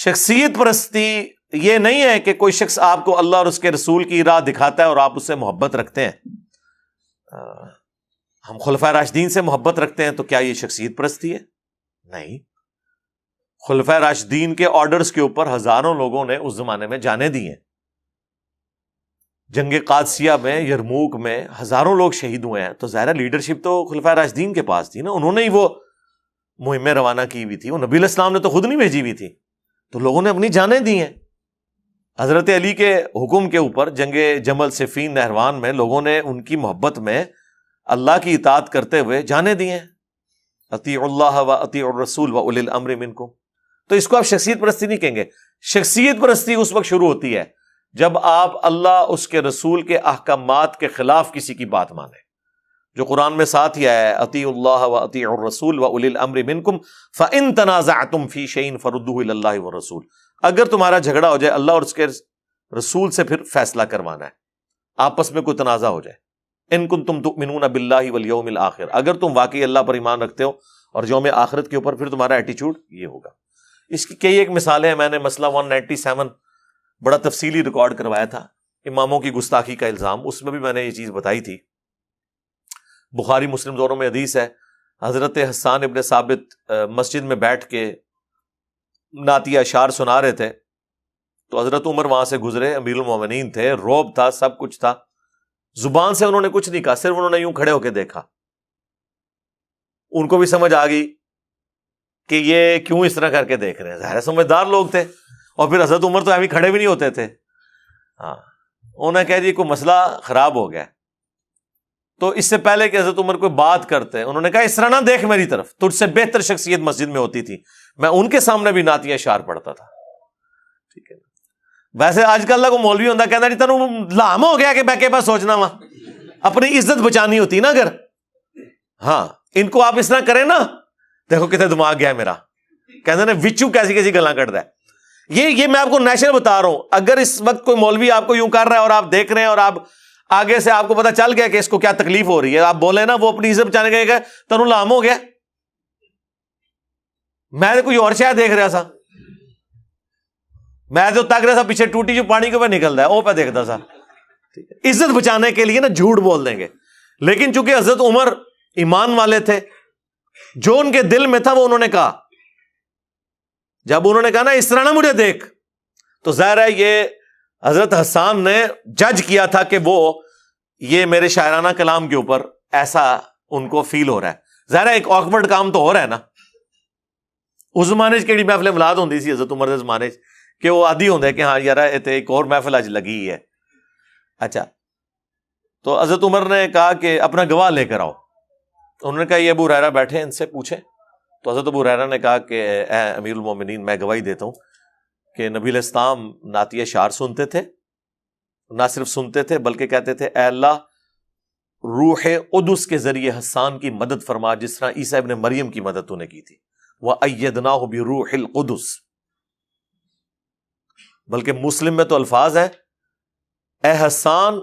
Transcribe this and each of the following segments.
شخصیت پرستی یہ نہیں ہے کہ کوئی شخص آپ کو اللہ اور اس کے رسول کی راہ دکھاتا ہے اور آپ اس سے محبت رکھتے ہیں۔ ہم خلفائے راشدین سے محبت رکھتے ہیں تو کیا یہ شخصیت پرستی ہے؟ نہیں۔ خلفائے راشدین کے آرڈرز کے اوپر ہزاروں لوگوں نے اس زمانے میں جانیں دی ہیں۔ جنگ قادسیہ میں، یرموک میں ہزاروں لوگ شہید ہوئے ہیں، تو ظاہر لیڈرشپ تو خلفائے راشدین کے پاس تھی نا، انہوں نے ہی وہ مہمیں روانہ کی ہوئی تھی، وہ نبی علیہ السلام نے تو خود نہیں بھیجی ہوئی تھی، تو لوگوں نے اپنی جانیں دی ہیں۔ حضرت علی کے حکم کے اوپر جنگ جمل صفین نہروان میں لوگوں نے ان کی محبت میں اللہ کی اطاعت کرتے ہوئے جانیں دی ہیں، اطیعوا اللہ و اطیعوا الرسول و اولی الامر منکم۔ تو اس کو آپ شخصیت پرستی نہیں کہیں گے۔ شخصیت پرستی اس وقت شروع ہوتی ہے جب آپ اللہ اس کے رسول کے احکامات کے خلاف کسی کی بات مانیں، جو قرآن میں ساتھ ہی آیا ہے، اطیعوا اللہ و اطیعوا الرسول و اولی الامر منکم فان تنازعتم فی شیء فردوہ الی اللہ والرسول۔ اگر تمہارا جھگڑا ہو جائے اللہ اور اس کے رسول سے پھر فیصلہ کروانا ہے، آپس میں کوئی تنازع ہو جائے، ان کنتم تؤمنون باللہ والیوم الآخر، اگر تم واقعی اللہ پر ایمان رکھتے ہو اور یوم آخرت کے اوپر، پھر تمہارا ایٹیچیوڈ یہ ہوگا۔ اس کی کئی ایک مثالیں ہیں، میں نے مسئلہ 197 بڑا تفصیلی ریکارڈ کروایا تھا، اماموں کی گستاخی کا الزام، اس میں بھی میں نے یہ چیز بتائی تھی۔ بخاری مسلم دونوں میں حدیث ہے، حضرت حسان ابن ثابت مسجد میں بیٹھ کے نعتیہ اشعار سنا رہے تھے، تو حضرت عمر وہاں سے گزرے، امیر المومنین تھے، روب تھا، سب کچھ تھا، زبان سے انہوں نے کچھ نہیں کہا، صرف انہوں نے یوں کھڑے ہو کے دیکھا۔ ان کو بھی سمجھ آ گئی کہ یہ کیوں اس طرح کر کے دیکھ رہے ہیں، ظاہر سمجھدار لوگ تھے، اور پھر حضرت عمر تو ابھی کھڑے بھی نہیں ہوتے تھے۔ ہاں، انہوں نے کہا جی کوئی مسئلہ خراب ہو گیا، تو اس سے پہلے کہ حضرت عمر کوئی بات کرتے انہوں نے کہا اس طرح نہ دیکھ میری طرف، تجھ سے بہتر شخصیت مسجد میں ہوتی تھی، میں ان کے سامنے بھی نعتیہ اشعار پڑھتا تھا۔ ٹھیک ہے، ویسے آج کل کو مولوی ہوتا کہنا جی تینوں لام ہو گیا کہ میں کے پاس سوچنا وا، اپنی عزت بچانی ہوتی نا اگر، ہاں ان کو آپ اس طرح کریں نا، دیکھو کتنے دماغ گیا میرا، کہتے ہیں وچو کیسی کیسی گلاں کٹتا ہے۔ یہ میں آپ کو نیشنل بتا رہا ہوں، اگر اس وقت کوئی مولوی آپ کو یوں کر رہا ہے اور آپ دیکھ رہے ہیں اور آپ آگے سے آپ کو پتا چل گیا کہ اس کو کیا تکلیف ہو رہی ہے، آپ بولے نا وہ اپنی عزت بچانے گئے تنوں لام ہو گیا، میں کوئی اور شاید دیکھ رہا سا، میں تو تک رہا تھا پیچھے ٹوٹی جو پانی کے اوپر نکل رہا ہے وہ پہ دیکھتا سا۔ عزت بچانے کے لیے نا جھوٹ بول دیں گے، لیکن چونکہ حضرت عمر ایمان والے تھے، جو ان کے دل میں تھا وہ انہوں نے کہا، جب انہوں نے کہا نا اس طرح نہ مجھے دیکھ، تو ظاہر ہے یہ حضرت حسان نے جج کیا تھا کہ وہ یہ میرے شاعرانہ کلام کے اوپر ایسا ان کو فیل ہو رہا ہے، ظاہر ہے ایک آکورڈ کام تو ہو رہا ہے نا۔ اس زمانے کیڑی محفل ملاد ہوندی سی حضرت عمر دے زمانے کہ وہ عادی ہوندے کہ ہاں یار ایک اور محفل اج لگی ہے، اچھا تو حضرت عمر نے کہا کہ اپنا گواہ لے کر آؤ، انہوں نے کہا یہ ابو ہریرہ بیٹھے ان سے پوچھیں، تو حضرت ابو ہریرہ نے کہا کہ اے امیر المومنین میں گواہی دیتا ہوں کہ نبی علیہ السلام نعتیہ اشعار سنتے تھے، نہ صرف سنتے تھے بلکہ کہتے تھے اے اللہ روح قدس کے ذریعے حسان کی مدد فرما جس طرح عیسیٰ ابن مریم کی مدد تو نے کی تھی، وَأَيَّدْنَاهُ بِرُوحِ الْقُدُسِ، بلکہ مسلم میں تو الفاظ ہیں اے حسان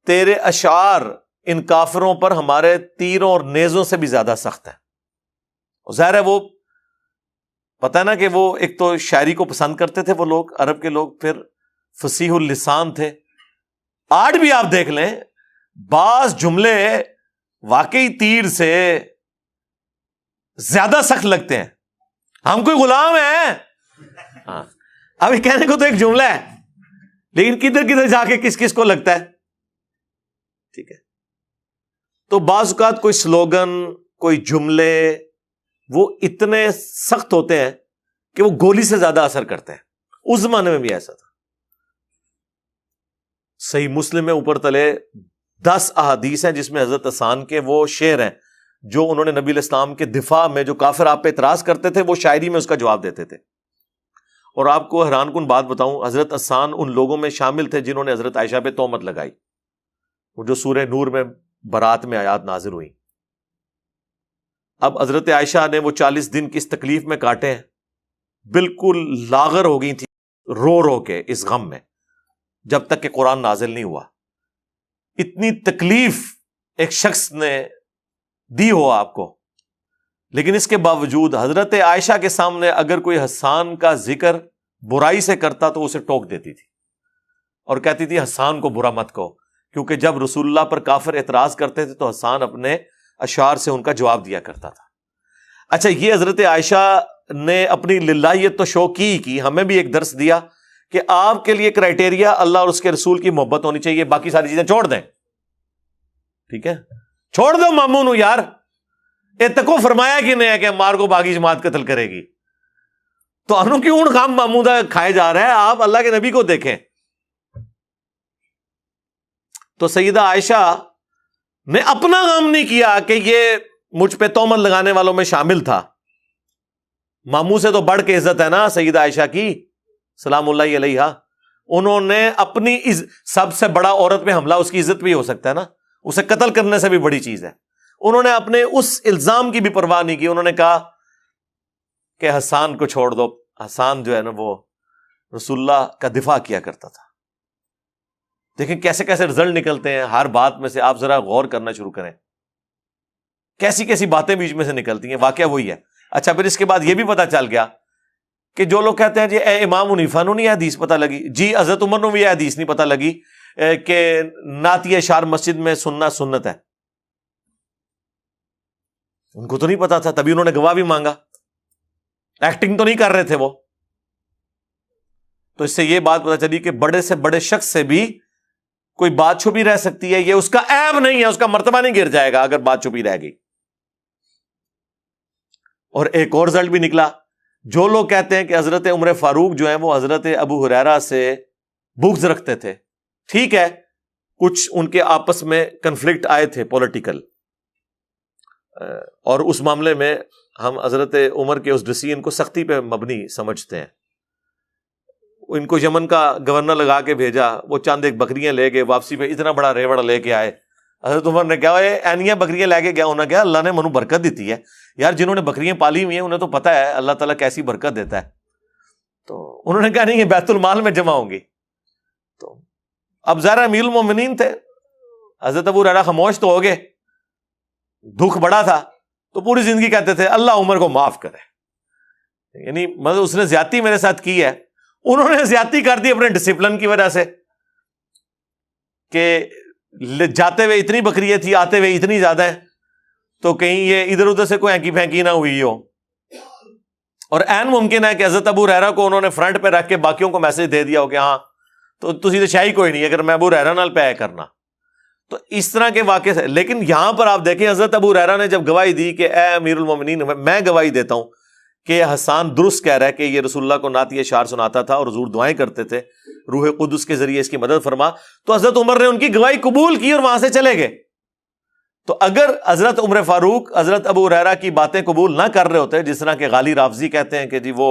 تیرے اشعار ان کافروں پر ہمارے تیروں اور نیزوں سے بھی زیادہ سخت ہیں۔ اور ظاہر ہے وہ پتہ ہے نا کہ وہ ایک تو شاعری کو پسند کرتے تھے وہ لوگ، عرب کے لوگ، پھر فصیح اللسان تھے۔ آج بھی آپ دیکھ لیں بعض جملے واقعی تیر سے زیادہ سخت لگتے ہیں، ہم کوئی غلام ہیں، ہاں ابھی کہنے کو تو ایک جملہ ہے لیکن کدھر کدھر جا کے کس کس کو لگتا ہے۔ ٹھیک ہے، تو بعض اوقات کوئی سلوگن، کوئی جملے وہ اتنے سخت ہوتے ہیں کہ وہ گولی سے زیادہ اثر کرتے ہیں، اس زمانے میں بھی ایسا تھا۔ صحیح مسلم میں اوپر تلے 10 احادیث ہیں جس میں حضرت حسان کے وہ شعر ہیں جو انہوں نے نبی علیہ السلام کے دفاع میں، جو کافر آپ پہ اعتراض کرتے تھے وہ شاعری میں اس کا جواب دیتے تھے۔ اور آپ کو حیران کن بات بتاؤں، حضرت حسان ان لوگوں میں شامل تھے جنہوں نے حضرت عائشہ پہ تہمت لگائی، وہ جو سورہ نور میں برات میں آیات نازل ہوئی۔ اب حضرت عائشہ نے وہ 40 دن کس تکلیف میں کاٹے ہیں، بالکل لاغر ہو گئی تھی رو رو کے اس غم میں، جب تک کہ قرآن نازل نہیں ہوا۔ اتنی تکلیف ایک شخص نے دی ہو آپ کو، لیکن اس کے باوجود حضرت عائشہ کے سامنے اگر کوئی حسان کا ذکر برائی سے کرتا تو اسے ٹوک دیتی تھی اور کہتی تھی حسان کو برا مت کہو، کیونکہ جب رسول اللہ پر کافر اعتراض کرتے تھے تو حسان اپنے اشعار سے ان کا جواب دیا کرتا تھا۔ اچھا، یہ حضرت عائشہ نے اپنی للہیت تو شو کی، ہمیں بھی ایک درس دیا کہ آپ کے لیے کرائٹیریا اللہ اور اس کے رسول کی محبت ہونی چاہیے، باقی ساری چیزیں چھوڑ دیں، ٹھیک ہے؟ چھوڑ دو مامون ہوں یار، اتقو فرمایا کہ نہیں ہے کہ مار کو باقی جماعت قتل کرے گی، تو انہوں کی اون خام محمودہ کھائے جا رہا ہے، آپ اللہ کے نبی کو دیکھیں۔ تو سیدہ عائشہ نے اپنا غم نہیں کیا کہ یہ مجھ پہ تہمت لگانے والوں میں شامل تھا، ماموں سے تو بڑھ کے عزت ہے نا سیدہ عائشہ کی سلام اللہ علیہا، انہوں نے اپنی سب سے بڑا عورت پہ حملہ اس کی عزت بھی ہو سکتا ہے نا، اسے قتل کرنے سے بھی بڑی چیز ہے، انہوں نے اپنے اس الزام کی بھی پرواہ نہیں کی، انہوں نے کہا کہ حسان کو چھوڑ دو، حسان جو ہے نا وہ رسول اللہ کا دفاع کیا کرتا تھا۔ دیکھیں کیسے کیسے رزلٹ نکلتے ہیں ہر بات میں سے، آپ ذرا غور کرنا شروع کریں، کیسی کیسی باتیں بیچ میں سے نکلتی ہیں، واقعہ وہی ہے۔ اچھا، پھر اس کے بعد یہ بھی پتا چل گیا کہ جو لوگ کہتے ہیں جی اے امام حنیفہ نو نہیں حدیث پتہ لگی، جی حضرت عمر نو بھی یہ حدیث نہیں پتہ لگی کہ نعت اشعار مسجد میں سننا سنت ہے، ان کو تو نہیں پتا تھا، تبھی انہوں نے گواہ بھی مانگا، ایکٹنگ تو نہیں کر رہے تھے وہ۔ تو اس سے یہ بات پتہ چلی کہ بڑے سے بڑے شخص سے بھی کوئی بات چھپی رہ سکتی ہے، یہ اس کا عیب نہیں ہے، اس کا مرتبہ نہیں گر جائے گا اگر بات چھپی رہ گئی۔ اور ایک اور رزلٹ بھی نکلا، جو لوگ کہتے ہیں کہ حضرت عمر فاروق جو ہیں وہ حضرت ابو ہریرہ سے بغض رکھتے تھے، ٹھیک ہے، کچھ ان کے آپس میں کنفلکٹ آئے تھے پولیٹیکل، اور اس معاملے میں ہم حضرت عمر کے اس ڈیسیژن کو سختی پہ مبنی سمجھتے ہیں۔ ان کو یمن کا گورنر لگا کے بھیجا، وہ چند ایک بکریاں لے گئے، واپسی پہ اتنا بڑا ریوڑ لے کے آئے، حضرت عمر نے کہا اینیاں بکریاں لے کے گیا، انہوں نے کہا اللہ نے منو برکت دیتی ہے یار، جنہوں نے بکریاں پالی ہوئی ہیں انہیں تو پتا ہے اللہ تعالیٰ کیسی برکت دیتا ہے، تو انہوں نے کہا نہیں یہ بیت المال میں جمع ہوں گی۔ تو اب ظاہر امیر المومنین تھے، حضرت ابو ہریرہ خاموش تو ہو گئے، دکھ بڑا تھا، تو پوری زندگی کہتے تھے اللہ عمر کو معاف کرے، یعنی مطلب اس نے زیادتی میرے ساتھ کی ہے، انہوں نے زیادتی کر دی اپنے ڈسپلن کی وجہ سے کہ جاتے ہوئے اتنی بکریاں تھی، آتے ہوئے اتنی زیادہ ہیں، تو کہیں یہ ادھر ادھر سے کوئی ہینکی پھینکی نہ ہوئی ہو۔ اور عین ممکن ہے کہ حضرت ابو ہریرہ کو انہوں نے فرنٹ پہ رکھ کے باقیوں کو میسج دے دیا ہو کہ ہاں تو تسی تو شاہی کوئی نہیں اگر میں ابو ہریرہ نال پہ کرنا، تو اس طرح کے واقعے سے۔ لیکن یہاں پر آپ دیکھیں حضرت ابو ہریرہ نے جب گواہی دی کہ اے امیر المومنین میں گواہی دیتا ہوں کہ حسان درست کہہ رہا ہے کہ یہ رسول اللہ کو نعت اشعار سناتا تھا اور حضور دعائیں کرتے تھے، روح قدس کے ذریعے اس کی مدد فرما، تو حضرت عمر نے ان کی گواہی قبول کی اور وہاں سے چلے گئے۔ تو اگر حضرت عمر فاروق حضرت ابو ہریرہ کی باتیں قبول نہ کر رہے ہوتے، جس طرح کہ غالی رافضی کہتے ہیں کہ جی وہ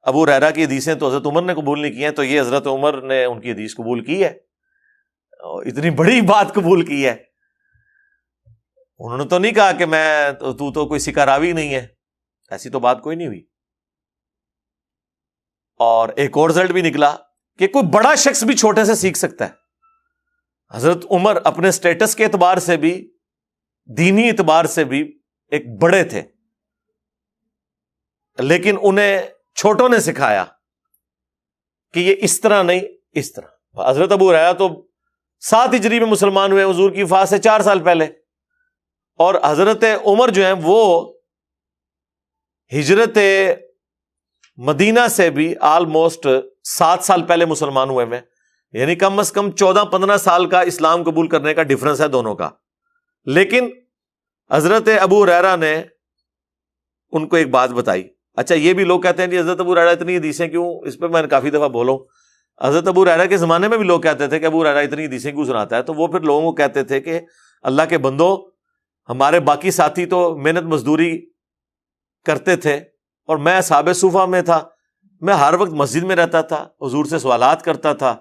ابو ہریرہ کی حدیثیں تو حضرت عمر نے قبول نہیں کی ہیں، تو یہ حضرت عمر نے ان کی حدیث قبول کی ہے، اور اتنی بڑی بات قبول کی ہے۔ انہوں نے تو نہیں کہا کہ میں تو کوئی سکہ راوی نہیں ہے، ایسی تو بات کوئی نہیں ہوئی۔ اور ایک اور رزلٹ بھی نکلا کہ کوئی بڑا شخص بھی چھوٹے سے سیکھ سکتا ہے۔ حضرت عمر اپنے سٹیٹس کے اعتبار سے بھی، دینی اعتبار سے بھی ایک بڑے تھے، لیکن انہیں چھوٹوں نے سکھایا کہ یہ اس طرح نہیں، اس طرح۔ حضرت ابو ہریرہ تو 7 ہجری میں مسلمان ہوئے حضور کی وفات سے 4 سال پہلے، اور حضرت عمر جو ہیں وہ ہجرت مدینہ سے بھی آلموسٹ 7 سال پہلے مسلمان ہوئے ہیں، یعنی کم از کم 14-15 سال کا اسلام قبول کرنے کا ڈفرنس ہے دونوں کا۔ لیکن حضرت ابو ہریرہ نے ان کو ایک بات بتائی۔ اچھا، یہ بھی لوگ کہتے ہیں کہ حضرت ابو ہریرہ اتنی حدیثیں کیوں، اس پہ میں نے کافی دفعہ بولوں، حضرت ابو ہریرہ کے زمانے میں بھی لوگ کہتے تھے کہ ابو ہریرہ اتنی حدیثیں کیوں سناتا ہے، تو وہ پھر لوگوں کو کہتے تھے کہ اللہ کے بندو، ہمارے باقی ساتھی تو محنت مزدوری کرتے تھے اور میں اصحاب صوفہ میں تھا، میں ہر وقت مسجد میں رہتا تھا، حضور سے سوالات کرتا تھا،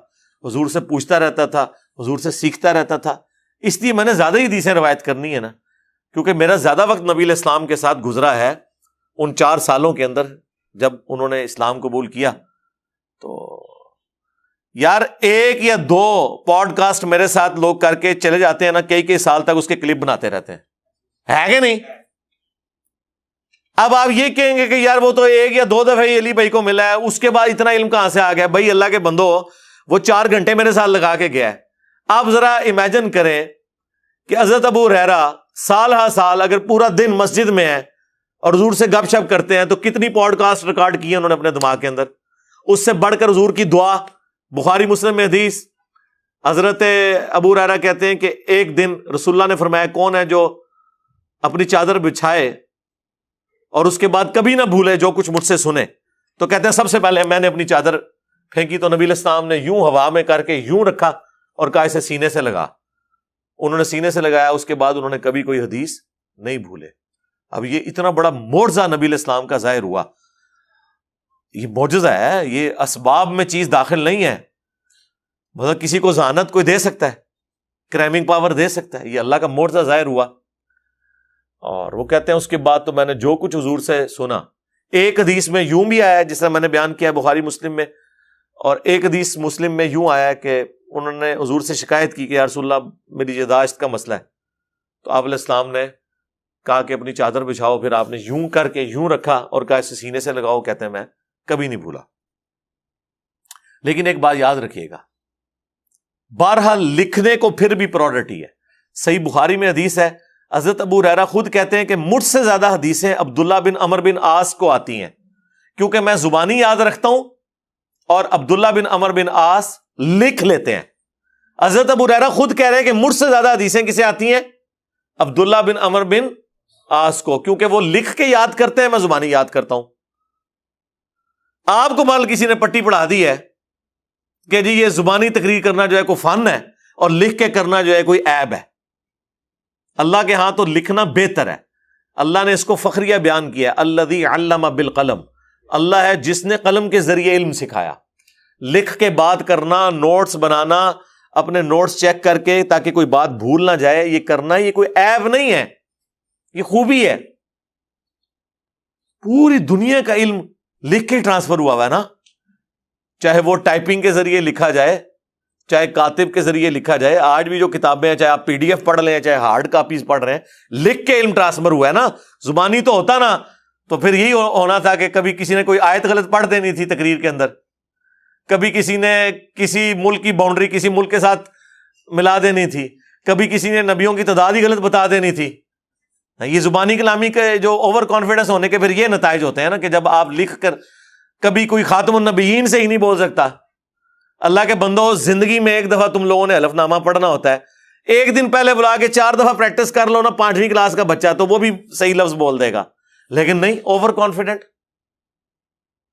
حضور سے پوچھتا رہتا تھا، حضور سے سیکھتا رہتا تھا، اس لیے میں نے زیادہ ہی حدیثیں روایت کرنی ہے نا، کیونکہ میرا زیادہ وقت نبی علیہ السلام کے ساتھ گزرا ہے ان 4 سالوں کے اندر جب انہوں نے اسلام قبول کیا۔ تو یار 1 یا 2 پوڈ کاسٹ میرے ساتھ لوگ کر کے چلے جاتے ہیں نا، کئی سال تک اس کے کلپ بناتے رہتے ہیں، ہے کہ نہیں؟ اب آپ یہ کہیں گے کہ یار وہ تو 1 یا 2 دفعہ علی بھائی کو ملا ہے، اس کے بعد اتنا علم کہاں سے آ گیا؟ بھائی اللہ کے بندو، وہ 4 گھنٹے میرے ساتھ لگا کے گیا ہے۔ آپ ذرا امیجن کریں کہ حضرت ابو ہریرہ سال ہا سال اگر پورا دن مسجد میں ہے اور حضور سے گپ شپ کرتے ہیں تو کتنی پوڈ کاسٹ ریکارڈ کی ہیں انہوں نے اپنے دماغ کے اندر؟ اس سے بڑھ کر حضور کی دعا، بخاری مسلم میں حدیث، حضرت ابو ہریرہ کہتے ہیں کہ ایک دن رسول اللہ نے فرمایا کون ہے جو اپنی چادر بچھائے اور اس کے بعد کبھی نہ بھولے جو کچھ مجھ سے سنے؟ تو کہتے ہیں سب سے پہلے میں نے اپنی چادر پھینکی تو نبی علیہ السلام نے یوں ہوا میں کر کے یوں رکھا اور کہا اسے سینے سے لگا۔ انہوں نے سینے سے لگایا، اس کے بعد انہوں نے کبھی کوئی حدیث نہیں بھولے۔ اب یہ اتنا بڑا معجزہ نبی علیہ السلام کا ظاہر ہوا، یہ معجزہ ہے، یہ اسباب میں چیز داخل نہیں ہے۔ مطلب کسی کو ذہانت کوئی دے سکتا ہے، کرائمنگ پاور دے سکتا ہے، یہ اللہ کا معجزہ ظاہر ہوا۔ اور وہ کہتے ہیں اس کے بعد تو میں نے جو کچھ حضور سے سنا، ایک حدیث میں یوں بھی آیا ہے جس طرح میں نے بیان کیا بخاری مسلم میں، اور ایک حدیث مسلم میں یوں آیا ہے کہ انہوں نے حضور سے شکایت کی کہ یا رسول اللہ میری یاداشت کا مسئلہ ہے، تو آپ علیہ السلام نے کہا کہ اپنی چادر بچھاؤ، پھر آپ نے یوں کر کے یوں رکھا اور کہا اسے سینے سے لگاؤ۔ کہتے ہیں میں کبھی نہیں بھولا۔ لیکن ایک بات یاد رکھیے گا، بہرحال لکھنے کو پھر بھی پرائورٹی ہے۔ صحیح بخاری میں حدیث ہے، حضرت ابو ہریرہ خود کہتے ہیں کہ مجھ سے زیادہ حدیثیں عبداللہ بن عمر بن عاص کو آتی ہیں، کیونکہ میں زبانی یاد رکھتا ہوں اور عبداللہ بن عمر بن عاص لکھ لیتے ہیں۔ حضرت ابو ہریرہ خود کہہ رہے ہیں کہ مجھ سے زیادہ حدیثیں کسے آتی ہیں؟ عبداللہ بن عمر بن عاص کو، کیونکہ وہ لکھ کے یاد کرتے ہیں، میں زبانی یاد کرتا ہوں۔ آپ کو مان کسی نے پٹی پڑھا دی ہے کہ جی یہ زبانی تقریر کرنا جو ہے کوئی فن ہے اور لکھ کے کرنا جو ہے کوئی عیب ہے۔ اللہ کے ہاں تو لکھنا بہتر ہے۔ اللہ نے اس کو فخریہ بیان کیا، الذی علم بالقلم، اللہ ہے جس نے قلم کے ذریعے علم سکھایا۔ لکھ کے بات کرنا، نوٹس بنانا، اپنے نوٹس چیک کر کے تاکہ کوئی بات بھول نہ جائے، یہ کرنا یہ کوئی عیب نہیں ہے، یہ خوبی ہے۔ پوری دنیا کا علم لکھ کے ٹرانسفر ہوا ہے نا، چاہے وہ ٹائپنگ کے ذریعے لکھا جائے، چاہے کاتب کے ذریعے لکھا جائے۔ آج بھی جو کتابیں ہیں، چاہے آپ PDF پڑھ لیں چاہے ہارڈ کاپیز پڑھ رہے ہیں، لکھ کے علم ٹرانسفر ہوا ہے نا۔ زبانی تو ہوتا نا تو پھر یہی ہونا تھا کہ کبھی کسی نے کوئی آیت غلط پڑھ دینی تھی تقریر کے اندر، کبھی کسی نے کسی ملک کی باؤنڈری کسی ملک کے ساتھ ملا دینی تھی، کبھی کسی نے نبیوں کی تعداد ہی غلط بتا دینی تھی۔ یہ زبانی کلامی کے جو اوور کانفیڈنس ہونے کے پھر یہ نتائج ہوتے ہیں نا کہ جب آپ لکھ کر کبھی کوئی خاتم النبیین سے ہی نہیں بول سکتا۔ اللہ کے بندو، زندگی میں ایک دفعہ تم لوگوں نے حلف نامہ پڑھنا ہوتا ہے، ایک دن پہلے بلا کے 4 دفعہ پریکٹس کر لو نا، 5ویں کلاس کا بچہ تو وہ بھی صحیح لفظ بول دے گا، لیکن نہیں اوور کانفیڈنٹ۔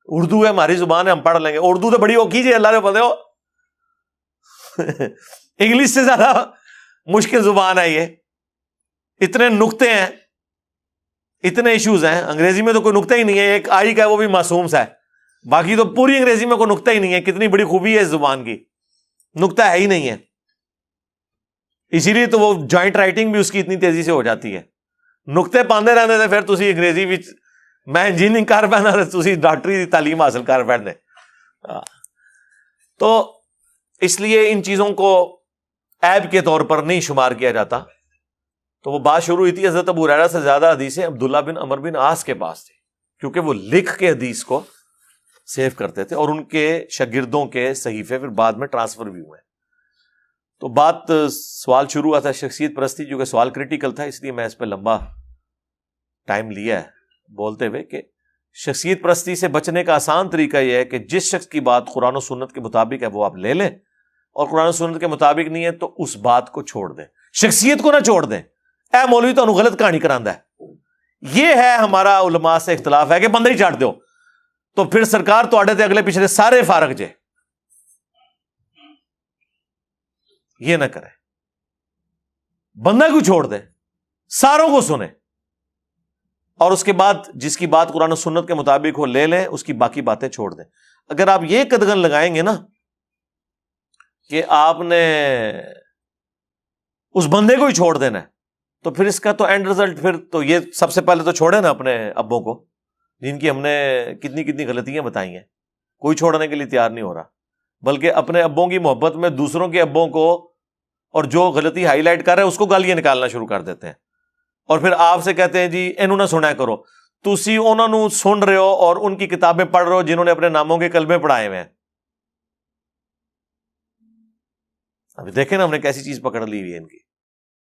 اردو ہے ہماری زبان ہے، ہم پڑھ لیں گے، اردو تو بڑی ہو کیجیے، اللہ نے بولے ہو انگلش سے زیادہ مشکل زبان ہے یہ، اتنے نقطے ہیں، اتنے ایشوز ہیں۔ انگریزی میں تو کوئی نقطہ ہی نہیں ہے، ایک آئی کا ہے وہ بھی معصوم سا ہے، باقی تو پوری انگریزی میں کوئی نقطہ ہی نہیں ہے۔ کتنی بڑی خوبی ہے اس زبان کی، نقطہ ہے ہی نہیں ہے، اسی لیے تو وہ جوائنٹ رائٹنگ بھی اس کی اتنی تیزی سے ہو جاتی ہے۔ نقطے پاندے رہنے تھے پھر تسی انگریزی بھی، میں انجینئرنگ کر پہنا تسی ڈاکٹری دی تعلیم حاصل کر پہنے۔ تو اس لیے ان چیزوں کو عیب کے طور پر نہیں شمار کیا جاتا۔ تو وہ بات شروع ہوئی تھی حضرت ابو ہریرہ سے زیادہ حدیثیں عبداللہ بن عمر بن عاص کے پاس تھی، کیونکہ وہ لکھ کے حدیث کو سیو کرتے تھے اور ان کے شاگردوں کے صحیفے پھر بعد میں ٹرانسفر بھی ہوئے۔ تو بات سوال شروع ہوا تھا شخصیت پرستی، جو کہ سوال کریٹیکل تھا، اس لیے میں اس پہ لمبا ٹائم لیا ہے بولتے ہوئے کہ شخصیت پرستی سے بچنے کا آسان طریقہ یہ ہے کہ جس شخص کی بات قرآن و سنت کے مطابق ہے وہ آپ لے لیں، اور قرآن و سنت کے مطابق نہیں ہے تو اس بات کو چھوڑ دیں، شخصیت کو نہ چھوڑ دیں۔ اے مولوی تو غلط کہانی کراندا ہے، یہ ہے ہمارا علماء سے اختلاف ہے کہ بندہ ہی چاٹ دو، تو پھر سرکار تو آڑے تھے اگلے پچھلے سارے فارغ جے، یہ نہ کرے، بندہ کو چھوڑ دے، ساروں کو سنے، اور اس کے بعد جس کی بات قرآن و سنت کے مطابق ہو لے لیں، اس کی باقی باتیں چھوڑ دیں۔ اگر آپ یہ قدغن لگائیں گے نا کہ آپ نے اس بندے کو ہی چھوڑ دینا ہے، تو پھر اس کا تو اینڈ رزلٹ، پھر تو یہ سب سے پہلے تو چھوڑے نا اپنے ابوں کو، جن کی ہم نے کتنی کتنی غلطیاں بتائی ہیں، کوئی چھوڑنے کے لیے تیار نہیں ہو رہا، بلکہ اپنے ابوں کی محبت میں دوسروں کے ابوں کو اور جو غلطی ہائی لائٹ کر رہے ہیں اس کو گالیاں نکالنا شروع کر دیتے ہیں، اور پھر آپ سے کہتے ہیں جی اینو نہ سنا کرو۔ تسی انہوں نے سن رہے ہو اور ان کی کتابیں پڑھ رہے ہو جنہوں نے اپنے ناموں کے کلمے پڑھائے ہوئے ہیں. ابھی دیکھیں نا ہم نے کیسی چیز پکڑ لی ہوئی ہے ان کی.